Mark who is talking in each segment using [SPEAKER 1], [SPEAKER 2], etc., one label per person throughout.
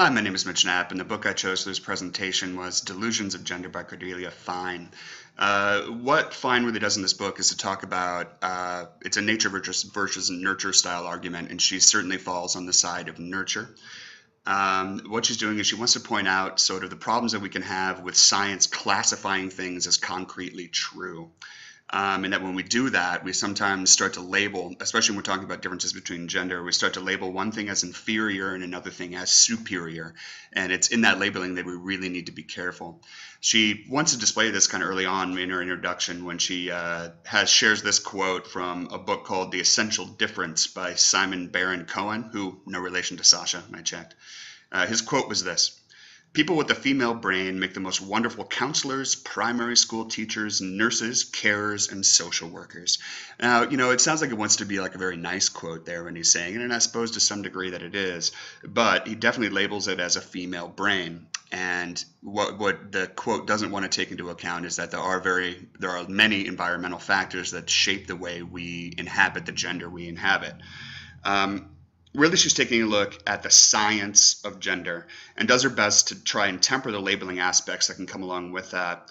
[SPEAKER 1] Hi, my name is Mitch Knapp, and the book I chose for this presentation was Delusions of Gender by Cordelia Fine. What Fine really does in this book is to talk about it's a nature versus nurture style argument, and she certainly falls on the side of nurture. What she's doing is she wants to point out sort of the problems that we can have with science classifying things as concretely true. And that when we do that, we sometimes start to label, especially when we're talking about differences between gender, we start to label one thing as inferior and another thing as superior. And it's in that labeling that we really need to be careful. She wants to display this kind of early on in her introduction when she shares this quote from a book called The Essential Difference by Simon Baron Cohen, who no relation to Sasha, I checked. His quote was this: "People with a female brain make the most wonderful counselors, primary school teachers, nurses, carers, and social workers." Now, it sounds like it wants to be like a very nice quote there when he's saying it, and I suppose to some degree that it is, but he definitely labels it as a female brain. And what the quote doesn't want to take into account is that there are many environmental factors that shape the way we inhabit the gender we inhabit. Really, she's taking a look at the science of gender and does her best to try and temper the labeling aspects that can come along with that,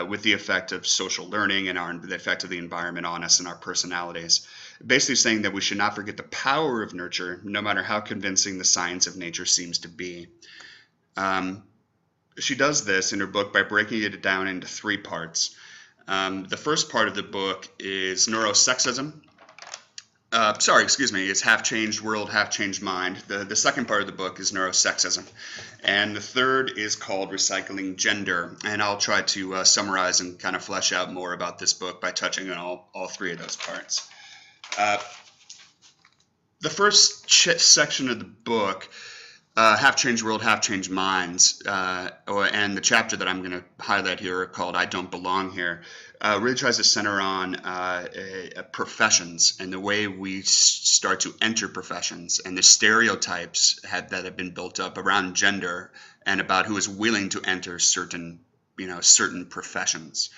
[SPEAKER 1] with the effect of social learning and the effect of the environment on us and our personalities. Basically saying that we should not forget the power of nurture, no matter how convincing the science of nature seems to be. She does this in her book by breaking it down into three parts. The first part of the book is neurosexism. It's Half Changed World, Half Changed Mind. The second part of the book is neurosexism. And the third is called Recycling Gender. And I'll try to summarize and kind of flesh out more about this book by touching on all three of those parts. The first section of the book, Half Changed World, Half Changed Minds, and the chapter that I'm going to highlight here called I Don't Belong Here, really tries to center on professions and the way we start to enter professions and the stereotypes that have been built up around gender and about who is willing to enter certain professions.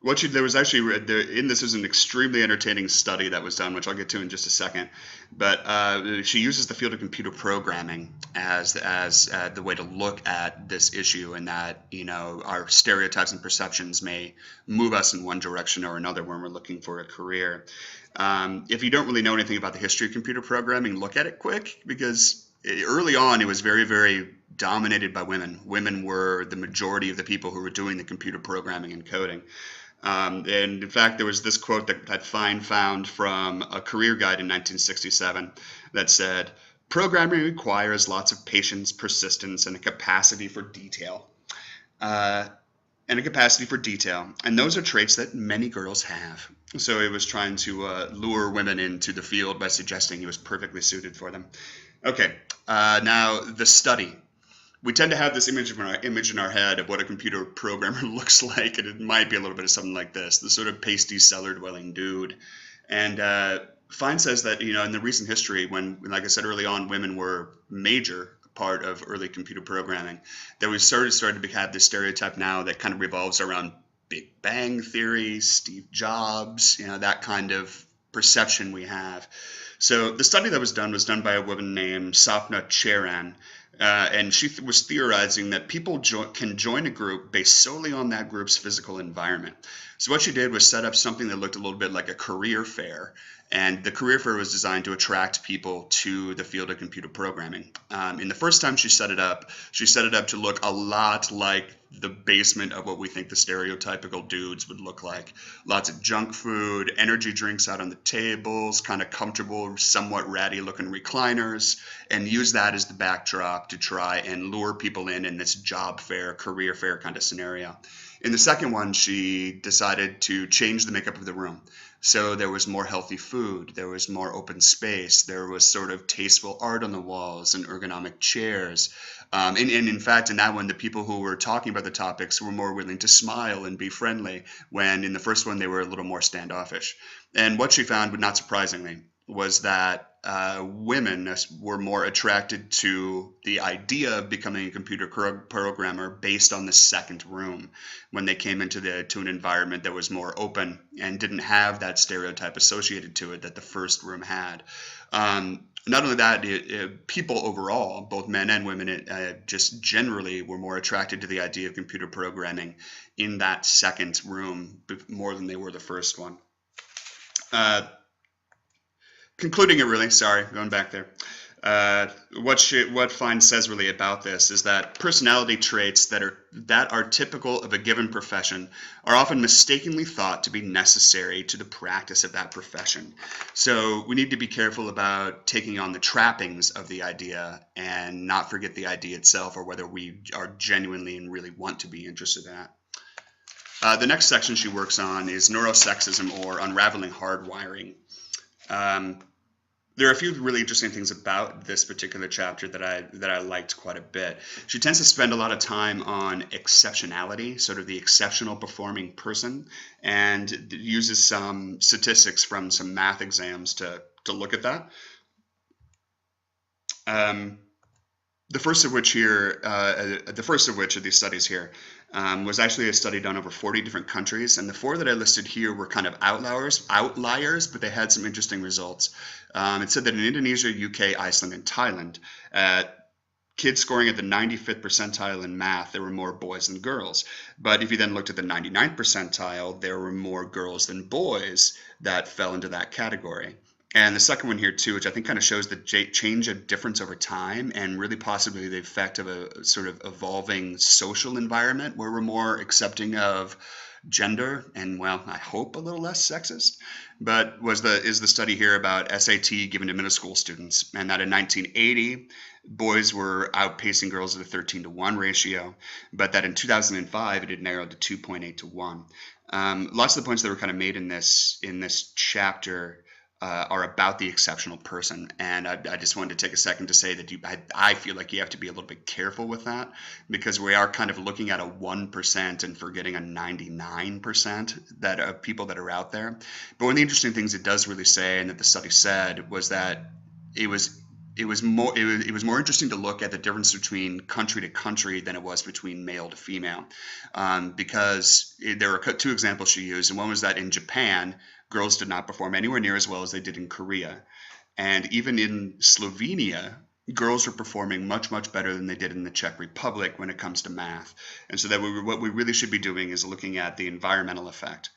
[SPEAKER 1] There was actually this is an extremely entertaining study that was done, which I'll get to in just a second. But she uses the field of computer programming as the way to look at this issue, and that our stereotypes and perceptions may move us in one direction or another when we're looking for a career. If you don't really know anything about the history of computer programming, look at it quick, because early on it was very, very dominated by women. Women were the majority of the people who were doing the computer programming and coding. And in fact, there was this quote that Fine found from a career guide in 1967 that said, "Programming requires lots of patience, persistence, and a capacity for detail. And those are traits that many girls have." So it was trying to lure women into the field by suggesting it was perfectly suited for them. Okay, now the study. We tend to have this image in our head of what a computer programmer looks like, and it might be a little bit of something like this, the sort of pasty cellar-dwelling dude. And Fine says that, in the recent history, when, like I said early on, women were major part of early computer programming, that we started to have this stereotype now that kind of revolves around Big Bang Theory, Steve Jobs, that kind of perception we have. So the study that was done by a woman named Sapna Charan, and she was theorizing that people can join a group based solely on that group's physical environment. So what she did was set up something that looked a little bit like a career fair. And the career fair was designed to attract people to the field of computer programming. And the first time she set it up to look a lot like the basement of what we think the stereotypical dudes would look like. Lots of junk food, energy drinks out on the tables, kind of comfortable, somewhat ratty looking recliners, and use that as the backdrop to try and lure people in this job fair, career fair kind of scenario. In the second one, she decided to change the makeup of the room. So there was more healthy food, there was more open space, there was sort of tasteful art on the walls and ergonomic chairs. And in fact, in that one, the people who were talking about the topics were more willing to smile and be friendly, when in the first one, they were a little more standoffish. And what she found, not surprisingly, was that women were more attracted to the idea of becoming a computer programmer based on the second room, when they came into an environment that was more open and didn't have that stereotype associated to it that the first room had. Not only that, people overall, both men and women, just generally were more attracted to the idea of computer programming in that second room more than they were the first one. Concluding it really, sorry, going back there. What Fine says really about this is that personality traits that are typical of a given profession are often mistakenly thought to be necessary to the practice of that profession. So we need to be careful about taking on the trappings of the idea and not forget the idea itself, or whether we are genuinely and really want to be interested in that. The next section she works on is neurosexism, or unraveling hardwiring. There are a few really interesting things about this particular chapter that I liked quite a bit. She tends to spend a lot of time on exceptionality, sort of the exceptional performing person, and uses some statistics from some math exams to look at that. The first of which of these studies here was actually a study done over 40 different countries, and the 4 that I listed here were kind of outliers, but they had some interesting results. It said that in Indonesia, UK, Iceland, and Thailand, kids scoring at the 95th percentile in math, there were more boys than girls. But if you then looked at the 99th percentile, there were more girls than boys that fell into that category. And the second one here too, which I think kind of shows the change of difference over time, and really possibly the effect of a sort of evolving social environment where we're more accepting of gender and, well, I hope a little less sexist. But is the study here about SAT given to middle school students, and that in 1980 boys were outpacing girls at a 13-to-1 ratio, but that in 2005 it had narrowed to 2.8 to 1. Lots of the points that were kind of made in this chapter are about the exceptional person, and I just wanted to take a second to say that I feel like you have to be a little bit careful with that, because we are kind of looking at a 1% and forgetting a 99% that of people that are out there. But one of the interesting things it does really say, and that the study said, was that it was more interesting to look at the difference between country to country than it was between male to female, because there were 2 examples she used, and one was that in Japan, girls did not perform anywhere near as well as they did in Korea. And even in Slovenia, girls were performing much, much better than they did in the Czech Republic when it comes to math. And so that what we really should be doing is looking at the environmental effect.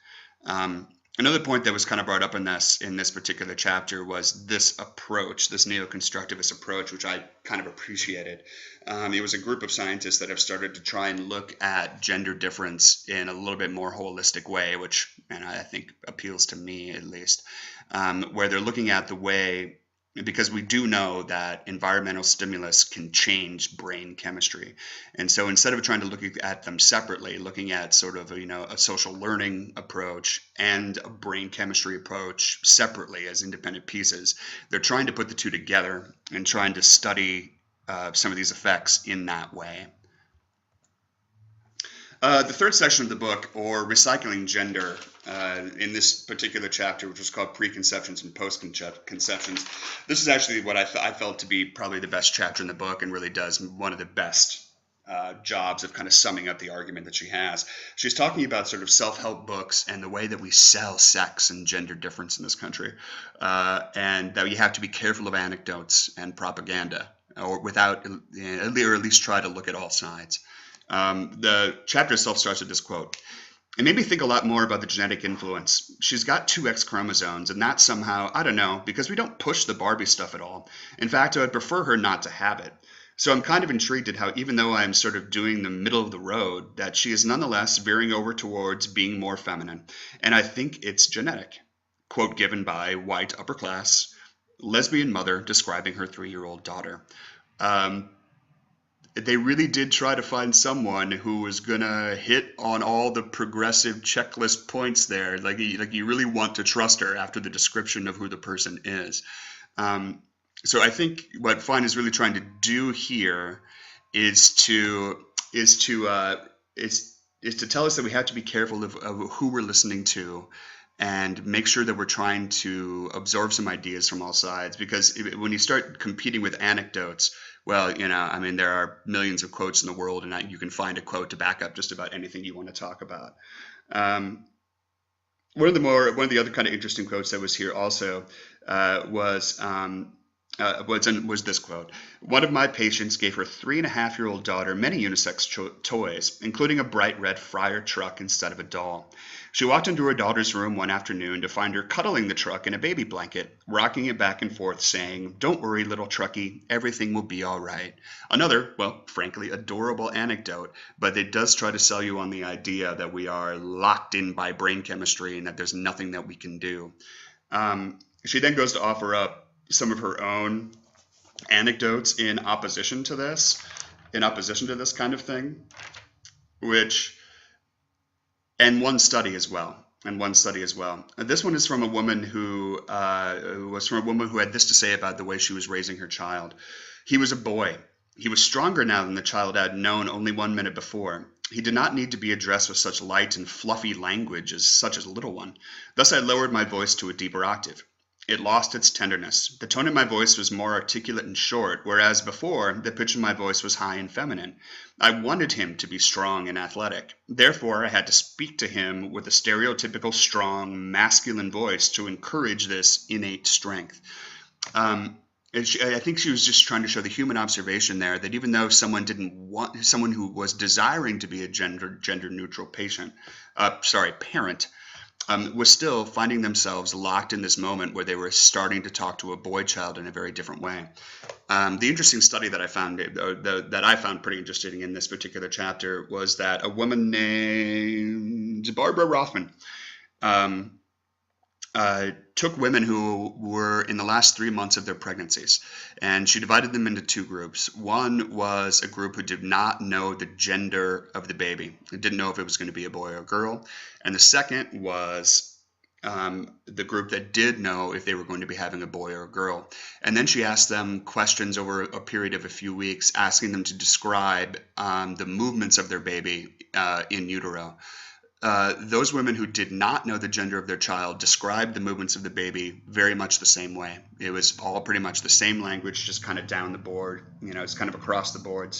[SPEAKER 1] Another point that was kind of brought up in this particular chapter was this approach, this neo-constructivist approach, which I kind of appreciated. It was a group of scientists that have started to try and look at gender difference in a little bit more holistic way, which, and I think appeals to me at least, where they're looking at the way, because we do know that environmental stimulus can change brain chemistry. And so instead of trying to look at them separately, looking at sort of a social learning approach and a brain chemistry approach separately as independent pieces, they're trying to put the 2 together and trying to study some of these effects in that way. The third section of the book, or Recycling Gender, in this particular chapter, which was called Preconceptions and Postconceptions, this is actually what I felt to be probably the best chapter in the book, and really does one of the best jobs of kind of summing up the argument that she has. She's talking about sort of self-help books and the way that we sell sex and gender difference in this country, and that you have to be careful of anecdotes and propaganda, or at least try to look at all sides. The chapter itself starts with this quote: "It made me think a lot more about the genetic influence. She's got 2 X chromosomes, and that somehow, I don't know, because we don't push the Barbie stuff at all. In fact, I would prefer her not to have it. So I'm kind of intrigued at how, even though I'm sort of doing the middle of the road, that she is nonetheless veering over towards being more feminine. And I think it's genetic." Quote given by white upper class lesbian mother describing her 3-year-old daughter. They really did try to find someone who was gonna hit on all the progressive checklist points there. Like you really want to trust her after the description of who the person is. So I think what Fine is really trying to do here is to tell us that we have to be careful of who we're listening to, and make sure that we're trying to absorb some ideas from all sides. Because when you start competing with anecdotes, well, I mean, there are millions of quotes in the world, and you can find a quote to back up just about anything you want to talk about. One of the other kind of interesting quotes that was here also was was this quote. One of my patients gave her 3.5-year-old daughter many unisex toys, including a bright red Friar truck instead of a doll. She walked into her daughter's room one afternoon to find her cuddling the truck in a baby blanket, rocking it back and forth, saying, "Don't worry, little truckie, everything will be all right." Another, well, frankly, adorable anecdote, but it does try to sell you on the idea that we are locked in by brain chemistry and that there's nothing that we can do. She then goes to offer up some of her own anecdotes in opposition to this kind of thing, which, and one study as well. This one is from a woman who had this to say about the way she was raising her child. He was a boy. He was stronger now than the child I had known only 1 minute before. He did not need to be addressed with such light and fluffy language as such as a little one. Thus I lowered my voice to a deeper octave. It lost its tenderness. The tone of my voice was more articulate and short, whereas before, the pitch of my voice was high and feminine. I wanted him to be strong and athletic. Therefore, I had to speak to him with a stereotypical strong, masculine voice to encourage this innate strength. I think she was just trying to show the human observation there that even though someone who was desiring to be a gender-neutral parent, was still finding themselves locked in this moment where they were starting to talk to a boy child in a very different way. The interesting study that I found pretty interesting in this particular chapter was that a woman named Barbara Rothman took women who were in the last 3 months of their pregnancies, and she divided them into 2 groups. One was a group who did not know the gender of the baby. They didn't know if it was going to be a boy or a girl. And the second was the group that did know if they were going to be having a boy or a girl. And then she asked them questions over a period of a few weeks, asking them to describe the movements of their baby in utero. Those women who did not know the gender of their child described the movements of the baby very much the same way. It was all pretty much the same language, just kind of down the board, it's kind of across the board,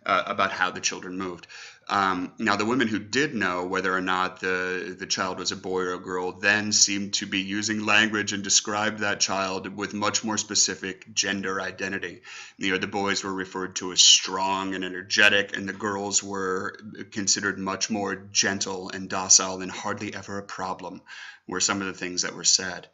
[SPEAKER 1] about how the children moved. Now, the women who did know whether or not the child was a boy or a girl then seemed to be using language and described that child with much more specific gender identity. The boys were referred to as strong and energetic, and the girls were considered much more gentle and docile and hardly ever a problem, were some of the things that were said.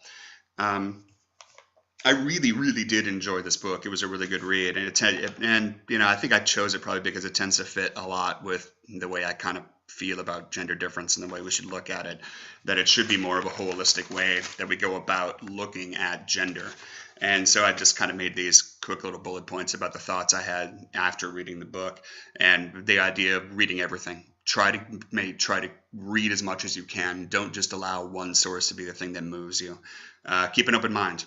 [SPEAKER 1] I really, really did enjoy this book. It was a really good read, and I think I chose it probably because it tends to fit a lot with the way I kind of feel about gender difference and the way we should look at it. That it should be more of a holistic way that we go about looking at gender. And so I just kind of made these quick little bullet points about the thoughts I had after reading the book, and the idea of reading everything. Try to read as much as you can. Don't just allow one source to be the thing that moves you. Keep an open mind.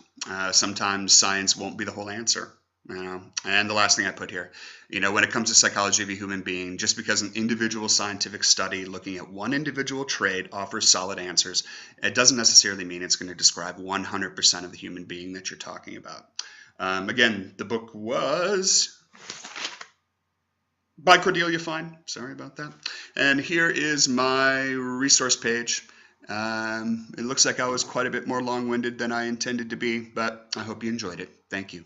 [SPEAKER 1] Sometimes science won't be the whole answer. And the last thing I put here, when it comes to psychology of a human being, just because an individual scientific study looking at one individual trait offers solid answers, it doesn't necessarily mean it's going to describe 100% of the human being that you're talking about. Again, the book was by Cordelia Fine. Sorry about that. And here is my resource page. It looks like I was quite a bit more long-winded than I intended to be, but I hope you enjoyed it. Thank you.